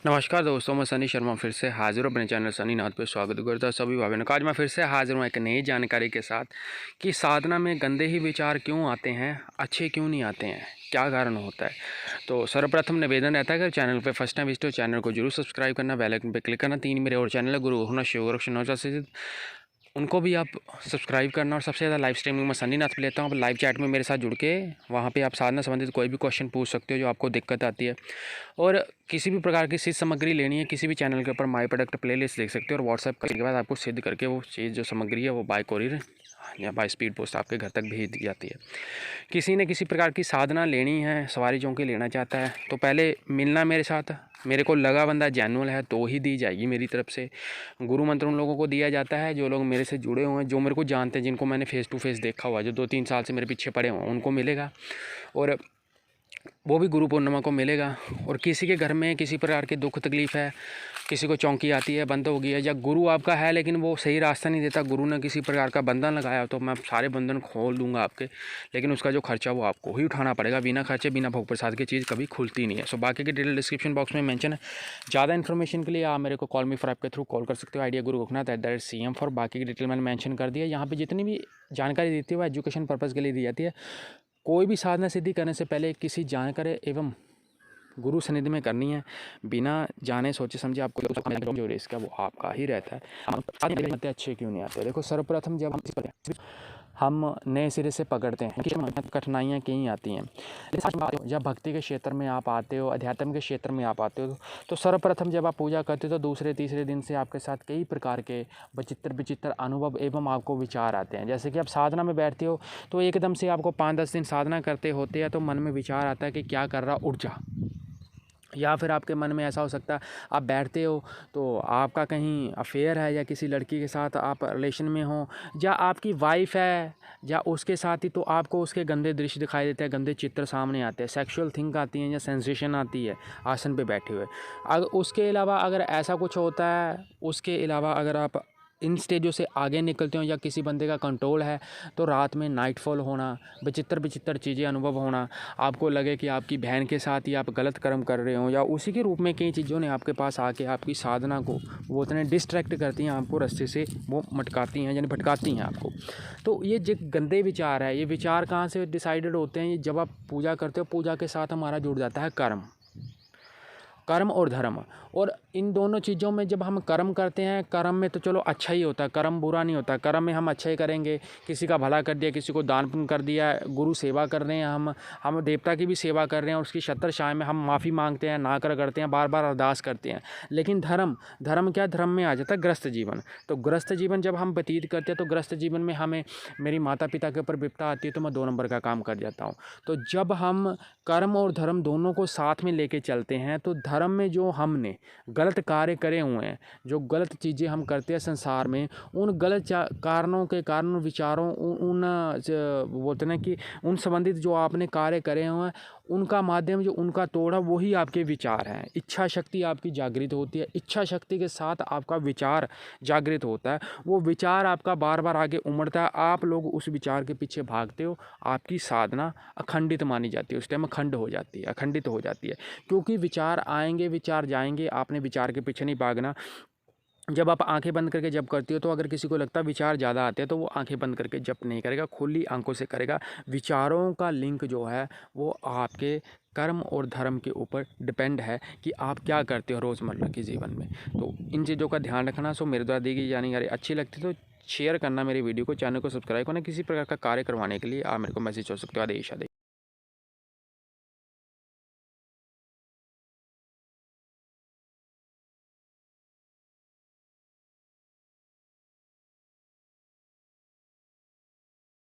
नमस्कार दोस्तों, मैं सनी शर्मा फिर से हाजिर हूँ अपने चैनल सनी नाथ पे। स्वागत करता हूँ सभी भाइयों का। आज मैं फिर से हाजिर हूँ एक नई जानकारी के साथ कि साधना में गंदे ही विचार क्यों आते हैं, अच्छे क्यों नहीं आते हैं, क्या कारण होता है। तो सर्वप्रथम निवेदन रहता है कि चैनल पे फर्स्ट टाइम विजिट हो चैनल को जरूर सब्सक्राइब करना, बेल आइकन पे क्लिक करना। 3 मेरे और चैनल है, गुरु होना शिव से उनको भी आप सब्सक्राइब करना। और सबसे ज़्यादा लाइव स्ट्रीमिंग में सनी नाथ पे लेता हूँ। लाइव चैट में मेरे साथ जुड़ के वहाँ पे आप साधना संबंधित कोई भी क्वेश्चन पूछ सकते हो जो आपको दिक्कत आती है। और किसी भी प्रकार की चीज़ सामग्री लेनी है, किसी भी चैनल के ऊपर माई प्रोडक्ट प्लेलिस्ट देख सकते हो और व्हाट्सएप करने के बाद आपको सिद्ध करके वो चीज़ जो सामग्री है वो बाय कोरियर या बाय स्पीड पोस्ट आपके घर तक भेज दी जाती है। किसी ने किसी प्रकार की साधना लेनी है, सवारी चौंकी लेना चाहता है, तो पहले मिलना मेरे साथ। मेरे को लगा बंदा जेन्युइन है तो ही दी जाएगी मेरी तरफ से। गुरु मंत्र उन लोगों को दिया जाता है जो लोग मेरे से जुड़े हुए हैं, जो मेरे को जानते हैं, जिनको मैंने फेस टू फेस देखा हुआ है, जो 2-3 साल से मेरे पीछे पड़े हुए हैं, उनको मिलेगा। और वो भी गुरु पूर्णिमा को मिलेगा। और किसी के घर में किसी प्रकार की दुख तकलीफ़ है, किसी को चौंकी आती है, बंद हो गई है, या गुरु आपका है लेकिन वो सही रास्ता नहीं देता, गुरु ने किसी प्रकार का बंधन लगाया, तो मैं सारे बंधन खोल दूंगा आपके, लेकिन उसका जो खर्चा वो आपको ही उठाना पड़ेगा। बिना खर्चे बिना भोग प्रसाद की चीज़ कभी खुलती नहीं है। सो बाकी की डिटेल डिस्क्रिप्शन बॉक्स में मेंशन है। ज़्यादा इन्फॉर्मेशन के लिए आप मेरे को कॉल मी फॉर ऐप के थ्रू कॉल कर सकते हो। Idea Guru गोरखनाथ@CM for. बाकी की डिटेल मैंने मेंशन कर दिया। यहाँ पे जितनी भी जानकारी देती है वो एजुकेशन पर्पज़ के लिए दी जाती है। कोई भी साधना सिद्धि करने से पहले किसी जानकार एवं गुरु सन्निधि में करनी है। बिना जाने सोचे समझे आपको जो रिस्क है वो आपका ही रहता है। अच्छे क्यों नहीं आते? देखो, सर्वप्रथम जब हम नए सिरे से पकड़ते हैं, कठिनाइयाँ कहीं आती हैं। जब भक्ति के क्षेत्र में आप आते हो, अध्यात्म के क्षेत्र में आप आते हो, तो सर्वप्रथम जब आप पूजा करते हो तो दूसरे तीसरे दिन से आपके साथ कई प्रकार के विचित्र अनुभव एवं आपको विचार आते हैं। जैसे कि आप साधना में बैठते हो तो एकदम से आपको 5-10 दिन साधना करते होते हैं तो मन में विचार आता है कि क्या कर रहा, उठ जा। या फिर आपके मन में ऐसा हो सकता है, आप बैठते हो तो आपका कहीं अफेयर है या किसी लड़की के साथ आप रिलेशन में हो, या आपकी वाइफ है या उसके साथ ही, तो आपको उसके गंदे दृश्य दिखाई देते हैं, गंदे चित्र सामने आते हैं, सेक्सुअल थिंक आती हैं या सेंसेशन आती है आसन पे बैठे हुए। अगर उसके अलावा अगर ऐसा कुछ होता है, उसके अलावा अगर आप इन स्टेजों से आगे निकलते हो या किसी बंदे का कंट्रोल है, तो रात में नाइटफॉल होना, विचित्र चीज़ें अनुभव होना, आपको लगे कि आपकी बहन के साथ ही आप गलत कर्म कर रहे हो, या उसी के रूप में कई चीज़ों ने आपके पास आके आपकी साधना को वो उतने डिस्ट्रैक्ट करती हैं, आपको रास्ते से वो मटकाती हैं यानी भटकाती हैं आपको। तो ये जो गंदे विचार है, ये विचार कहाँ से डिसाइडेड होते हैं? ये जब आप पूजा करते हो, पूजा के साथ हमारा जुड़ जाता है कर्म और धर्म। और इन दोनों चीज़ों में जब हम कर्म करते हैं, कर्म में तो चलो अच्छा ही होता है, कर्म बुरा नहीं होता। कर्म में हम अच्छा ही करेंगे, किसी का भला कर दिया, किसी को दान पुण्य कर दिया, गुरु सेवा कर रहे हैं, हम देवता की भी सेवा कर रहे हैं, और उसकी छत्र छाया में हम माफ़ी मांगते हैं, नाकर करते हैं, बार बार अरदास करते हैं। लेकिन धर्म क्या, धर्म में आ जाता है ग्रस्त जीवन। तो ग्रस्त जीवन जब हम व्यतीत करते हैं तो ग्रस्त जीवन में हमें, मेरी माता पिता के ऊपर विपदा आती है तो मैं 2 नंबर का काम कर जाता हूँ। तो जब हम कर्म और धर्म दोनों को साथ में लेके चलते हैं, तो धर्म में जो हमने गलत कार्य करे हुए हैं, जो गलत चीज़ें हम करते हैं संसार में, उन गलत कारणों के कारण, विचारों, उन बोलते हैं कि उन संबंधित जो आपने कार्य करे हुए हैं, उनका माध्यम जो उनका तोड़ा वही आपके विचार हैं। इच्छा शक्ति आपकी जागृत होती है, इच्छा शक्ति के साथ आपका विचार जागृत होता है, वो विचार आपका बार बार आगे उमड़ता है, आप लोग उस विचार के पीछे भागते हो, आपकी साधना अखंडित मानी जाती है, उस टाइम अखंड हो जाती है, अखंडित हो जाती है। क्योंकि विचार आएंगे, विचार जाएंगे, आपने विचार के पीछे नहीं भागना। जब आप आंखें बंद करके जप करती हो, तो अगर किसी को लगता है विचार ज़्यादा आते हैं तो वो आंखें बंद करके जप नहीं करेगा, खुली आंखों से करेगा। विचारों का लिंक जो है वो आपके कर्म और धर्म के ऊपर डिपेंड है कि आप क्या करते हो रोज़मर्रा के जीवन में। तो इन चीज़ों का ध्यान रखना। सो मेरे द्वारा दी गई जानकारी अच्छी लगती तो शेयर करना मेरी वीडियो को, चैनल को सब्सक्राइब करना। किसी प्रकार का कार्य करवाने के लिए आप मेरे को मैसेज कर सकते हो। आदेश।